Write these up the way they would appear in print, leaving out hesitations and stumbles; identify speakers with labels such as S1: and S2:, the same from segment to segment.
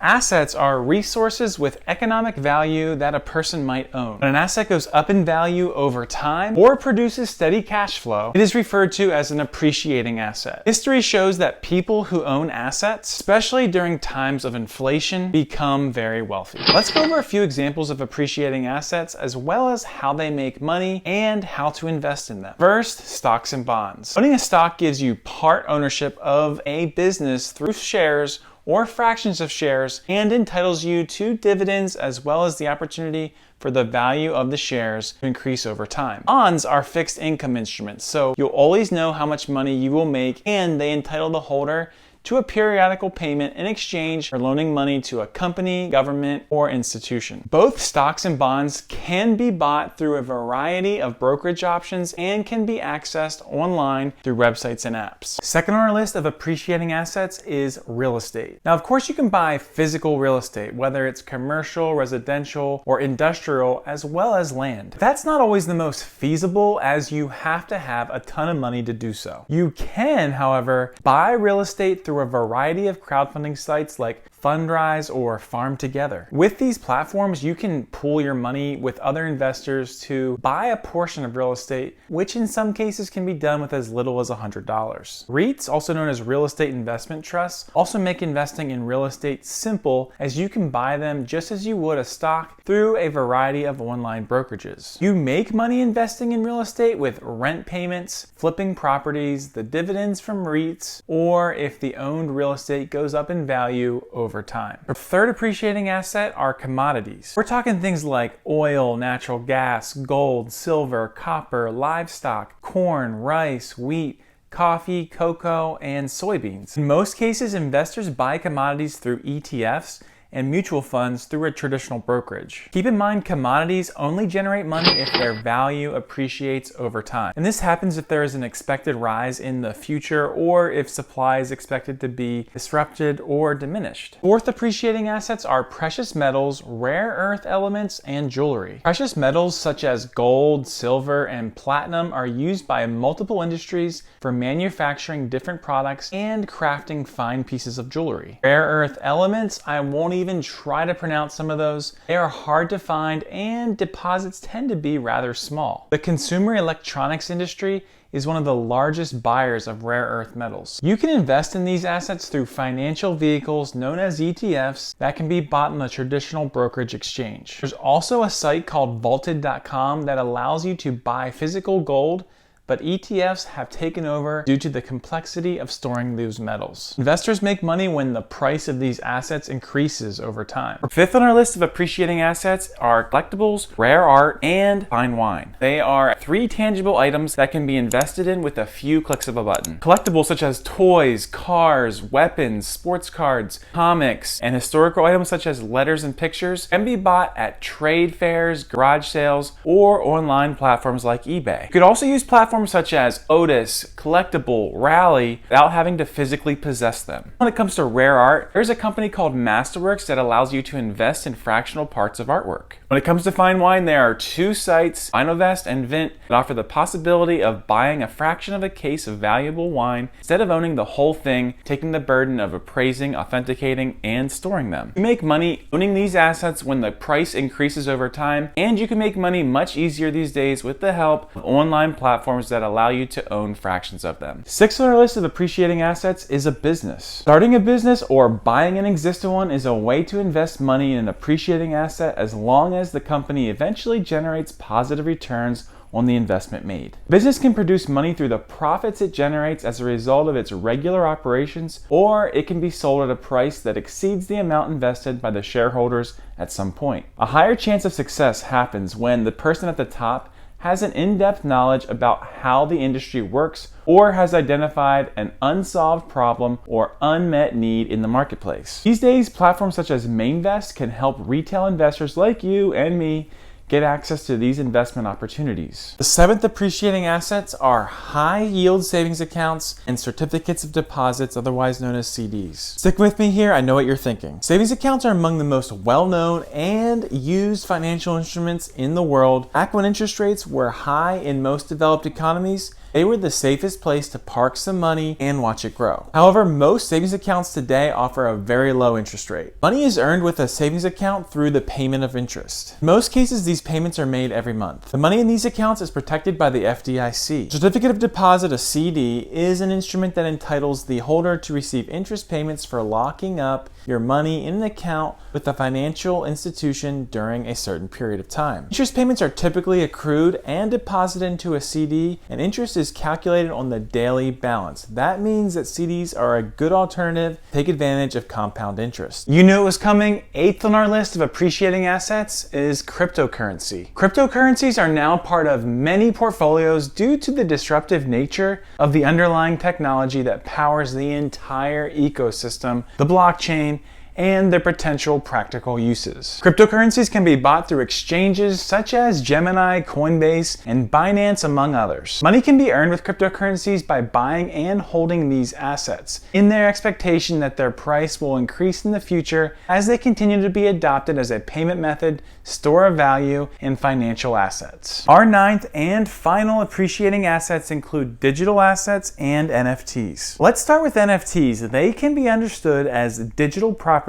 S1: Assets are resources with economic value that a person might own. When an asset goes up in value over time or produces steady cash flow, it is referred to as an appreciating asset. History shows that people who own assets, especially during times of inflation, become very wealthy. Let's go over a few examples of appreciating assets as well as how they make money and how to invest in them. First, stocks and bonds. Owning a stock gives you part ownership of a business through shares or fractions of shares and entitles you to dividends as well as the opportunity for the value of the shares to increase over time. Bonds are fixed income instruments, so you'll always know how much money you will make, and they entitle the holder to a periodical payment in exchange for loaning money to a company, government, or institution. Both stocks and bonds can be bought through a variety of brokerage options and can be accessed online through websites and apps. Second on our list of appreciating assets is real estate. Now, of course, you can buy physical real estate, whether it's commercial, residential, or industrial, as well as land. That's not always the most feasible, as you have to have a ton of money to do so. You can, however, buy real estate through a variety of crowdfunding sites like Fundrise or Farm Together. With these platforms, you can pool your money with other investors to buy a portion of real estate, which in some cases can be done with as little as $100. REITs, also known as real estate investment trusts, also make investing in real estate simple, as you can buy them just as you would a stock through a variety of online brokerages. You make money investing in real estate with rent payments, flipping properties, the dividends from REITs, or if the owned real estate goes up in value over time. The third appreciating asset are commodities. We're talking things like oil, natural gas, gold, silver, copper, livestock, corn, rice, wheat, coffee, cocoa, and soybeans. In most cases, investors buy commodities through ETFs and mutual funds through a traditional brokerage. Keep in mind, commodities only generate money if their value appreciates over time. And this happens if there is an expected rise in the future or if supply is expected to be disrupted or diminished. Fourth appreciating assets are precious metals, rare earth elements, and jewelry. Precious metals such as gold, silver, and platinum are used by multiple industries for manufacturing different products and crafting fine pieces of jewelry. Rare earth elements, I won't even try to pronounce some of those. They are hard to find and deposits tend to be rather small. The consumer electronics industry is one of the largest buyers of rare earth metals. You can invest in these assets through financial vehicles known as ETFs that can be bought on a traditional brokerage exchange. There's also a site called vaulted.com that allows you to buy physical gold, but ETFs have taken over due to the complexity of storing those metals. Investors make money when the price of these assets increases over time. Fifth on our list of appreciating assets are collectibles, rare art, and fine wine. They are three tangible items that can be invested in with a few clicks of a button. Collectibles such as toys, cars, weapons, sports cards, comics, and historical items such as letters and pictures can be bought at trade fairs, garage sales, or online platforms like eBay. You could also use platforms such as Otis, Collectible, Rally, without having to physically possess them. When it comes to rare art, there's a company called Masterworks that allows you to invest in fractional parts of artwork. When it comes to fine wine, there are two sites, Vinovest and Vint, that offer the possibility of buying a fraction of a case of valuable wine instead of owning the whole thing, taking the burden of appraising, authenticating, and storing them. You make money owning these assets when the price increases over time, and you can make money much easier these days with the help of online platforms that allow you to own fractions of them. Sixth on our list of appreciating assets is a business. Starting a business or buying an existing one is a way to invest money in an appreciating asset as long as the company eventually generates positive returns on the investment made. Business can produce money through the profits it generates as a result of its regular operations, or it can be sold at a price that exceeds the amount invested by the shareholders at some point. A higher chance of success happens when the person at the top has an in-depth knowledge about how the industry works or has identified an unsolved problem or unmet need in the marketplace. These days, platforms such as Mainvest can help retail investors like you and me get access to these investment opportunities. The seventh appreciating assets are high yield savings accounts and certificates of deposits, otherwise known as CDs. Stick with me here, I know what you're thinking. Savings accounts are among the most well-known and used financial instruments in the world. Back when interest rates were high in most developed economies, They were the safest place to park some money and watch it grow. However, most savings accounts today offer a very low interest rate. Money is earned with a savings account through the payment of interest. In most cases, these payments are made every month. The money in these accounts is protected by the FDIC. Certificate of Deposit, a CD, is an instrument that entitles the holder to receive interest payments for locking up your money in an account with a financial institution during a certain period of time. Interest payments are typically accrued and deposited into a CD, and interest is calculated on the daily balance. That means that CDs are a good alternative to take advantage of compound interest. You knew it was coming. 8th on our list of appreciating assets is cryptocurrency. Cryptocurrencies are now part of many portfolios due to the disruptive nature of the underlying technology that powers the entire ecosystem, the blockchain, and their potential practical uses. Cryptocurrencies can be bought through exchanges such as Gemini, Coinbase, and Binance, among others. Money can be earned with cryptocurrencies by buying and holding these assets, in their expectation that their price will increase in the future as they continue to be adopted as a payment method, store of value, and financial assets. Our 9th and final appreciating assets include digital assets and NFTs. Let's start with NFTs. They can be understood as digital property.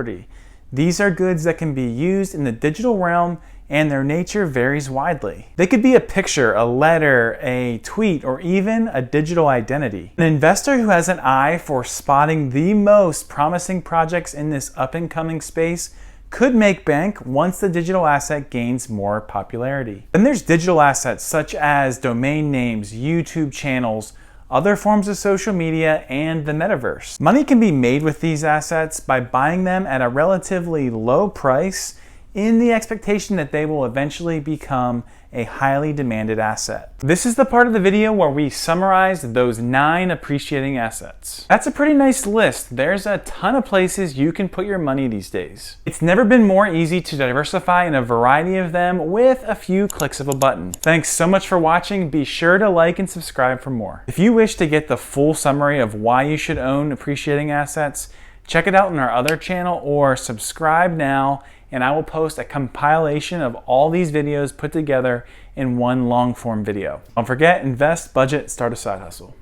S1: These are goods that can be used in the digital realm, and their nature varies widely. They could be a picture, a letter, a tweet, or even a digital identity. An investor who has an eye for spotting the most promising projects in this up-and-coming space could make bank once the digital asset gains more popularity. Then there's digital assets such as domain names, YouTube channels, other forms of social media, and the metaverse. Money can be made with these assets by buying them at a relatively low price in the expectation that they will eventually become a highly demanded asset. This is the part of the video where we summarize those 9 appreciating assets. That's a pretty nice list. There's a ton of places you can put your money these days. It's never been more easy to diversify in a variety of them with a few clicks of a button. Thanks so much for watching. Be sure to like and subscribe for more. If you wish to get the full summary of why you should own appreciating assets, check it out on our other channel or subscribe now, and I will post a compilation of all these videos put together in one long form video. Don't forget, invest, budget, start a side hustle.